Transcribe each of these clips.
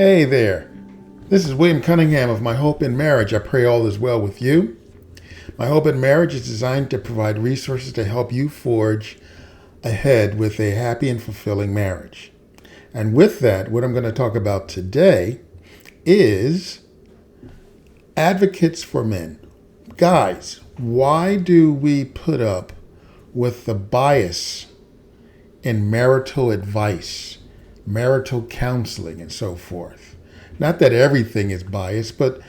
Hey there. This is William Cunningham of My Hope in Marriage. I pray all is well with you. My Hope in Marriage is designed to provide resources to help you forge ahead with a happy and fulfilling marriage. And with that, what I'm going to talk about today is advocates for men. Guys, why do we put up with the bias in marital advice, marital counseling, and so forth? Not that everything is biased, but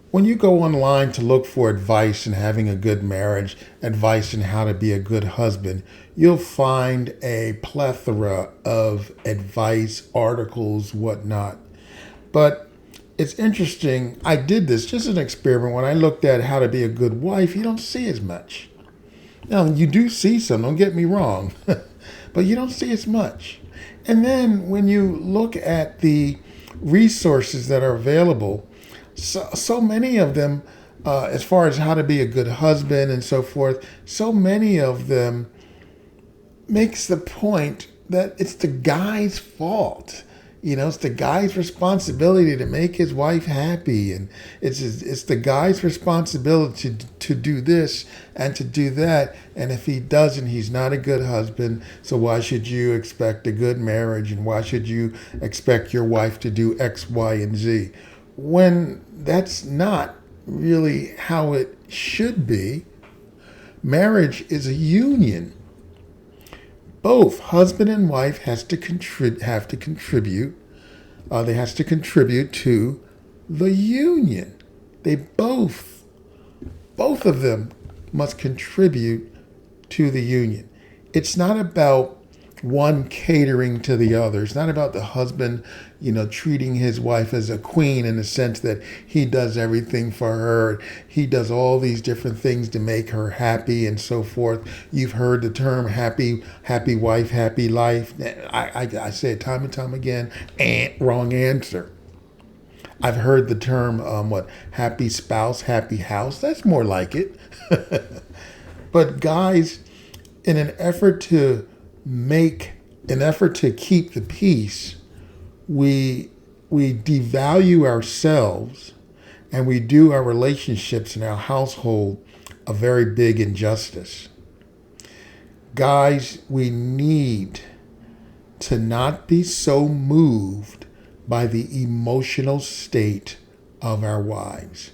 when you go online to look for advice in having a good marriage, advice in how to be a good husband, you'll find a plethora of advice, articles, whatnot. But it's interesting. I did this just an experiment. When I looked at how to be a good wife, you don't see as much. Now, you do see some, don't get me wrong, but you don't see as much. And then when you look at the resources that are available, so many of them, as far as how to be a good husband and so forth, so many of them makes the point that it's the guy's fault. It's the guy's responsibility to make his wife happy, and it's the guy's responsibility to do this and to do that. And if he doesn't, he's not a good husband. So why should you expect a good marriage? And why should you expect your wife to do X, Y, and Z? When that's not really how it should be. Marriage is a union. Both husband and wife have to contribute. They has to contribute to the union. They both of them must contribute to the union. It's not about one catering to the other. It's not about the husband, treating his wife as a queen in the sense that he does everything for her. He does all these different things to make her happy and so forth. You've heard the term happy wife, happy life. I say it time and time again, wrong answer. I've heard the term, happy spouse, happy house. That's more like it. But guys, in an effort to keep the peace, we devalue ourselves and we do our relationships in our household a very big injustice. Guys, we need to not be so moved by the emotional state of our wives.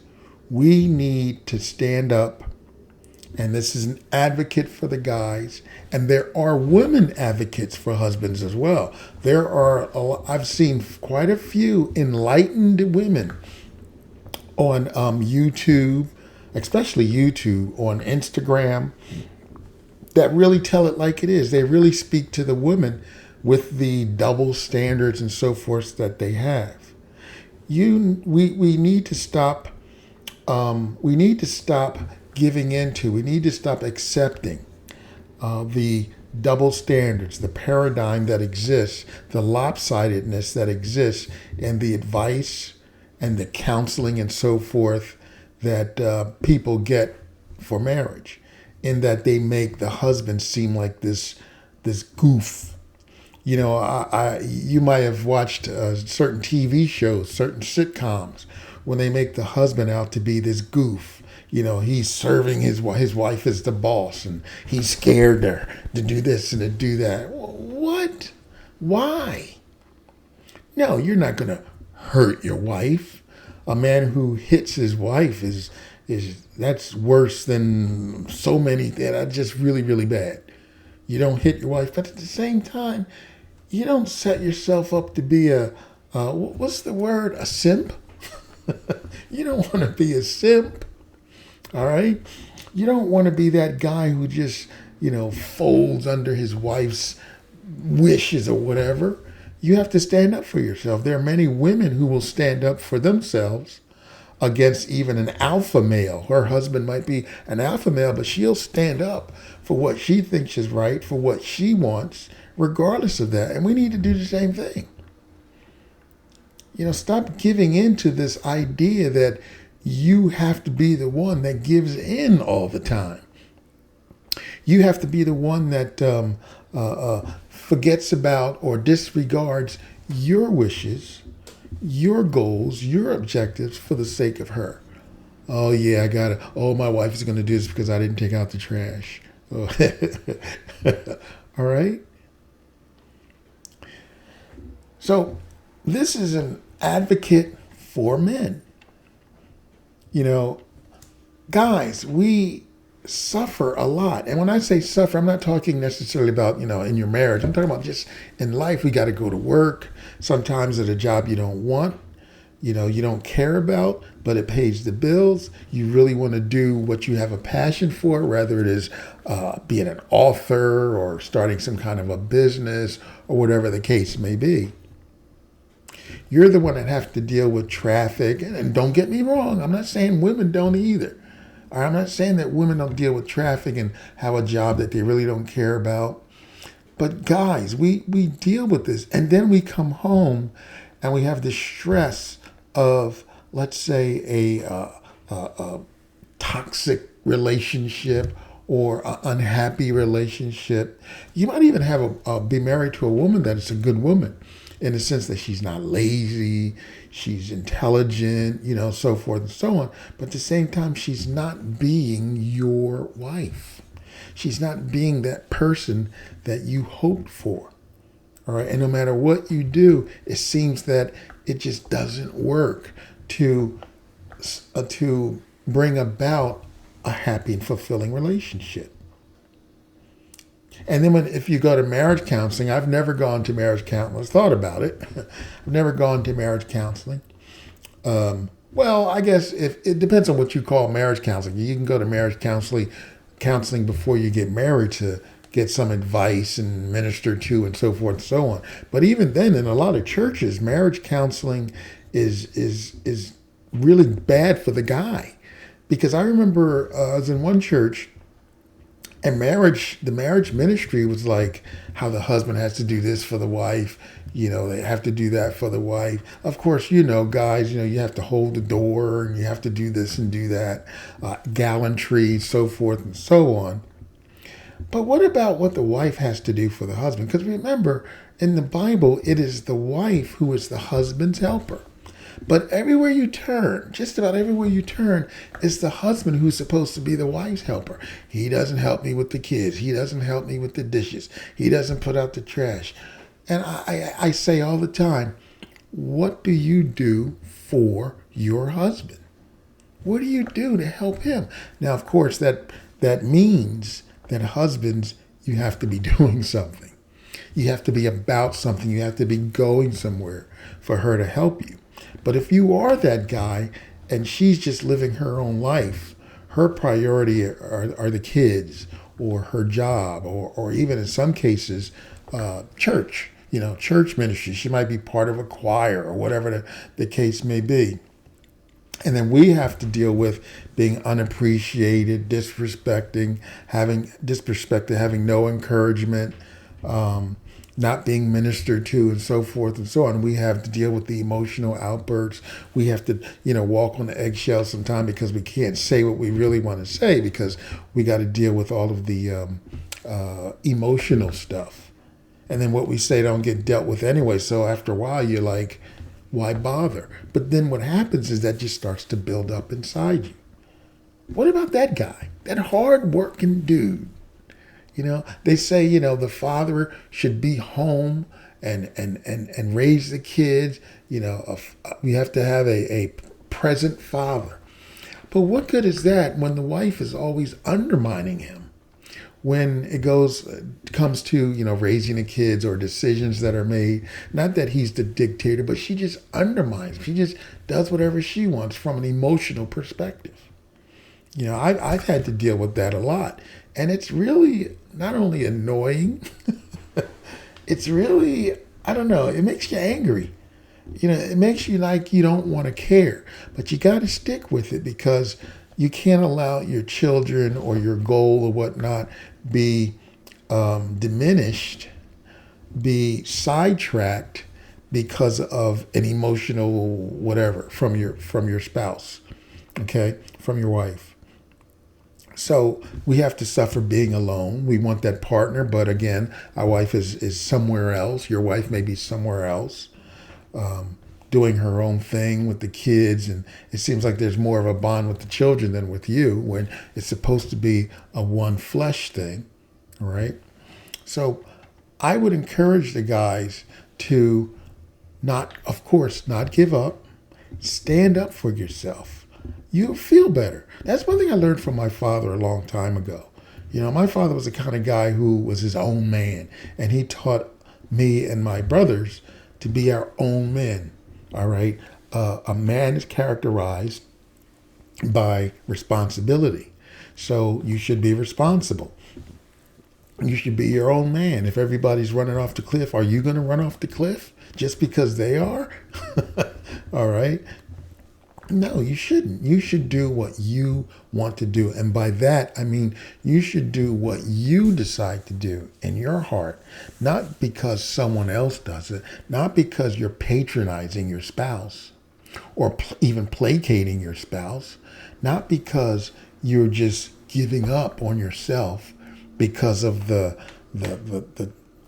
We need to stand up. And this is an advocate for the guys. And there are women advocates for husbands as well. I've seen quite a few enlightened women on YouTube, especially YouTube, on Instagram, that really tell it like it is. They really speak to the women with the double standards and so forth that they have. We need to stop. We need to stop giving into. We need to stop accepting the double standards, the paradigm that exists, the lopsidedness that exists in the advice and the counseling and so forth that people get for marriage, in that they make the husband seem like this goof. You might have watched certain TV shows, certain sitcoms, when they make the husband out to be this goof. He's serving his wife as the boss, and he's scared her to do this and to do that. What? Why? No, you're not going to hurt your wife. A man who hits his wife that's worse than so many that are just really, really bad. You don't hit your wife, but at the same time, you don't set yourself up to be what's the word? A simp? You don't want to be a simp. All right? You don't want to be that guy who just, folds under his wife's wishes or whatever. You have to stand up for yourself. There are many women who will stand up for themselves against even an alpha male. Her husband might be an alpha male, but she'll stand up for what she thinks is right, for what she wants, regardless of that. And we need to do the same thing. Stop giving in to this idea that you have to be the one that gives in all the time. You have to be the one that forgets about or disregards your wishes, your goals, your objectives for the sake of her. Oh yeah, I got it. Oh, my wife is going to do this because I didn't take out the trash. Oh. All right. So this is an advocate for men. You know, guys, we suffer a lot. And when I say suffer, I'm not talking necessarily about, in your marriage. I'm talking about just in life. We got to go to work, sometimes at a job you don't want, you don't care about, but it pays the bills. You really want to do what you have a passion for, whether it is being an author or starting some kind of a business or whatever the case may be. You're the one that have to deal with traffic. And don't get me wrong, I'm not saying women don't either. Or I'm not saying that women don't deal with traffic and have a job that they really don't care about. But guys, we deal with this. And then we come home and we have the stress of, let's say, a toxic relationship or an unhappy relationship. You might even have be married to a woman that is a good woman, in the sense that she's not lazy, she's intelligent, so forth and so on. But at the same time, she's not being your wife. She's not being that person that you hoped for. All right. And no matter what you do, it seems that it just doesn't work to bring about a happy and fulfilling relationship. And then if you go to marriage counseling, I've never gone to marriage counseling. I've thought about it. I've never gone to marriage counseling. Well, I guess if it depends on what you call marriage counseling. You can go to marriage counseling before you get married to get some advice and minister to and so forth and so on. But even then, in a lot of churches, marriage counseling is really bad for the guy. Because I remember I was in one church, and the marriage ministry was like how the husband has to do this for the wife. They have to do that for the wife. Of course, guys, you have to hold the door and you have to do this and do that, gallantry, so forth and so on. But what about what the wife has to do for the husband? Because remember, in the Bible, it is the wife who is the husband's helper. But everywhere you turn, just about everywhere you turn, it's the husband who's supposed to be the wife's helper. He doesn't help me with the kids. He doesn't help me with the dishes. He doesn't put out the trash. And I say all the time, what do you do for your husband? What do you do to help him? Now, of course, that means that husbands, you have to be doing something. You have to be about something. You have to be going somewhere for her to help you. But if you are that guy and she's just living her own life, her priority are the kids or her job or even in some cases, church, church ministry. She might be part of a choir or whatever the case may be. And then we have to deal with being unappreciated, having no encouragement, not being ministered to, and so forth and so on. We have to deal with the emotional outbursts. We have to, walk on the eggshells sometimes because we can't say what we really want to say because we got to deal with all of the emotional stuff. And then what we say don't get dealt with anyway. So after a while, you're like, why bother? But then what happens is that just starts to build up inside you. What about that guy, that hard-working dude? They say, the father should be home and raise the kids. We have to have a present father. But what good is that when the wife is always undermining him? When it comes to, raising the kids or decisions that are made, not that he's the dictator, but she just undermines him. She just does whatever she wants from an emotional perspective. I've had to deal with that a lot. And it's really not only annoying, it's really, I don't know, it makes you angry. It makes you like you don't want to care. But you got to stick with it because you can't allow your children or your goal or whatnot be diminished, be sidetracked because of an emotional whatever from your spouse, okay, from your wife. So we have to suffer being alone. We want that partner, but again, our wife is somewhere else. Your wife may be somewhere else. doing her own thing with the kids, and it seems like there's more of a bond with the children than with you when it's supposed to be a one flesh thing, all right? So I would encourage the guys to not, of course, not give up. Stand up for yourself. You'll feel better. That's one thing I learned from my father a long time ago. You know, my father was the kind of guy who was his own man, and he taught me and my brothers to be our own men. All right. A man is characterized by responsibility. So you should be responsible. You should be your own man. If everybody's running off the cliff, are you going to run off the cliff just because they are? All right. No, you shouldn't. You should do what you want to do. And by that, I mean, you should do what you decide to do in your heart, not because someone else does it, not because you're patronizing your spouse or even placating your spouse, not because you're just giving up on yourself because of the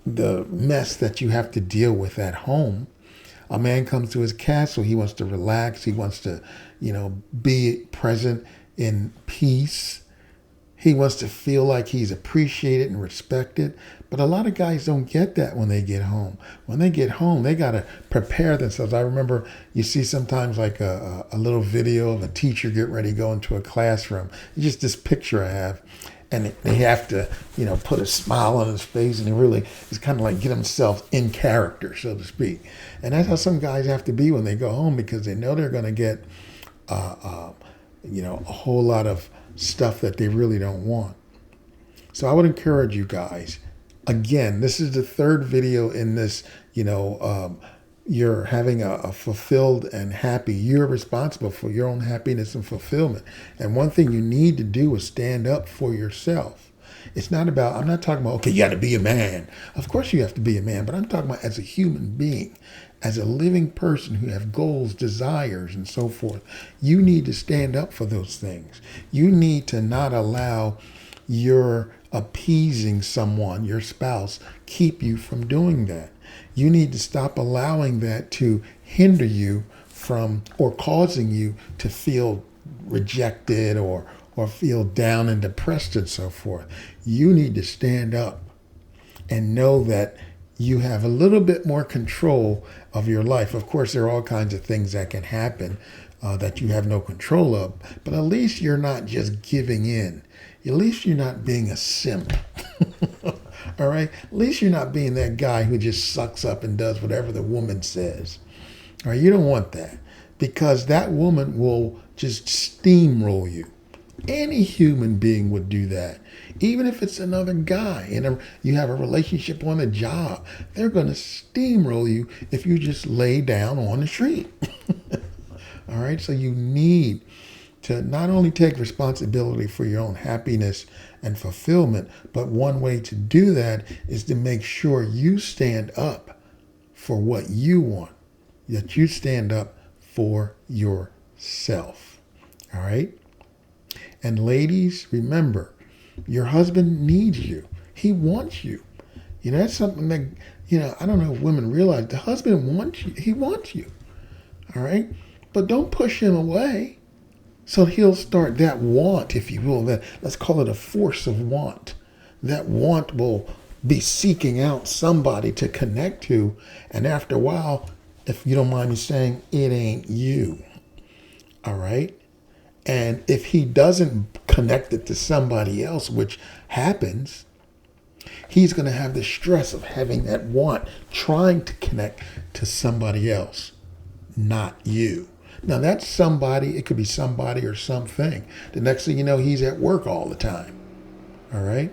mess that you have to deal with at home. A man comes to his castle. He wants to relax. He wants to, be present in peace. He wants to feel like he's appreciated and respected. But a lot of guys don't get that when they get home. When they get home, they got to prepare themselves. I remember you see sometimes like a little video of a teacher getting ready to go into a classroom. It's just this picture I have. And they have to, put a smile on his face, and he really is kind of like get himself in character, so to speak. And that's how some guys have to be when they go home, because they know they're going to get, a whole lot of stuff that they really don't want. So I would encourage you guys. Again, this is the third video in this, you're having a fulfilled and happy. You're responsible for your own happiness and fulfillment. And one thing you need to do is stand up for yourself. It's not about, I'm not talking about, okay, you got to be a man. Of course you have to be a man, but I'm talking about as a human being, as a living person who have goals, desires, and so forth. You need to stand up for those things. You need to not allow your appeasing someone, your spouse, keep you from doing that. You need to stop allowing that to hinder you from or causing you to feel rejected or feel down and depressed and so forth. You need to stand up and know that you have a little bit more control of your life. Of course, there are all kinds of things that can happen that you have no control of, but at least you're not just giving in. At least you're not being a simp. All right? At least you're not being that guy who just sucks up and does whatever the woman says. All right? You don't want that, because that woman will just steamroll you. Any human being would do that. Even if it's another guy and you have a relationship on the job, they're going to steamroll you if you just lay down on the street. All right? So you need to not only take responsibility for your own happiness and fulfillment, but one way to do that is to make sure you stand up for what you want, that you stand up for yourself. All right? And ladies, remember, your husband needs you. He wants you. That's something that, I don't know if women realize. The husband wants you. He wants you. All right? But don't push him away. So he'll start that want, if you will, let's call it a force of want. That want will be seeking out somebody to connect to. And after a while, if you don't mind me saying, it ain't you. All right? And if he doesn't connect it to somebody else, which happens, he's going to have the stress of having that want, trying to connect to somebody else, not you. Now, that's somebody. It could be somebody or something. The next thing you know, he's at work all the time. All right?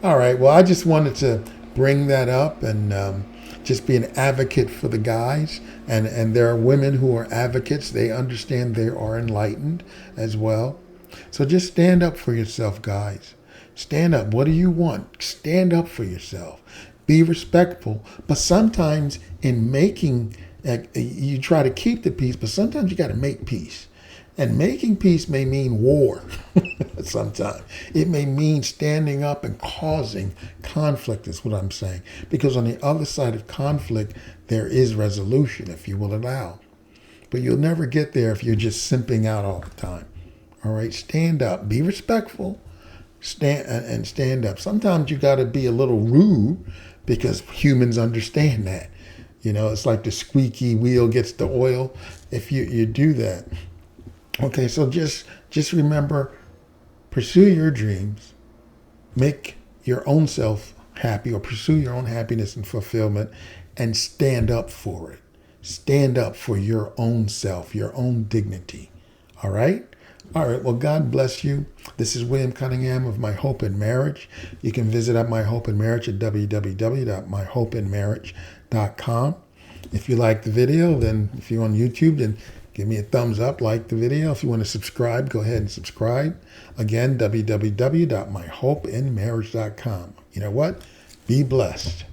All right. Well, I just wanted to bring that up and just be an advocate for the guys. And there are women who are advocates. They understand they are enlightened as well. So just stand up for yourself, guys. Stand up. What do you want? Stand up for yourself. Be respectful. But sometimes in making you try to keep the peace, but sometimes you got to make peace. And making peace may mean war sometimes. It may mean standing up and causing conflict is what I'm saying. Because on the other side of conflict, there is resolution, if you will allow. but you'll never get there if you're just simping out all the time. All right, stand up, be respectful, stand up. Sometimes you got to be a little rude because humans understand that. It's like the squeaky wheel gets the oil. If you do that, okay. So just remember, pursue your dreams, make your own self happy, or pursue your own happiness and fulfillment, and stand up for it. Stand up for your own self, your own dignity. All right? All right. Well, God bless you. This is William Cunningham of My Hope in Marriage. You can visit My Hope in Marriage at www.myhopeinmarriage.com. If you like the video, then if you're on YouTube, then give me a thumbs up, like the video. If you want to subscribe, go ahead and subscribe. Again, www.myhopeinmarriage.com. You know what? Be blessed.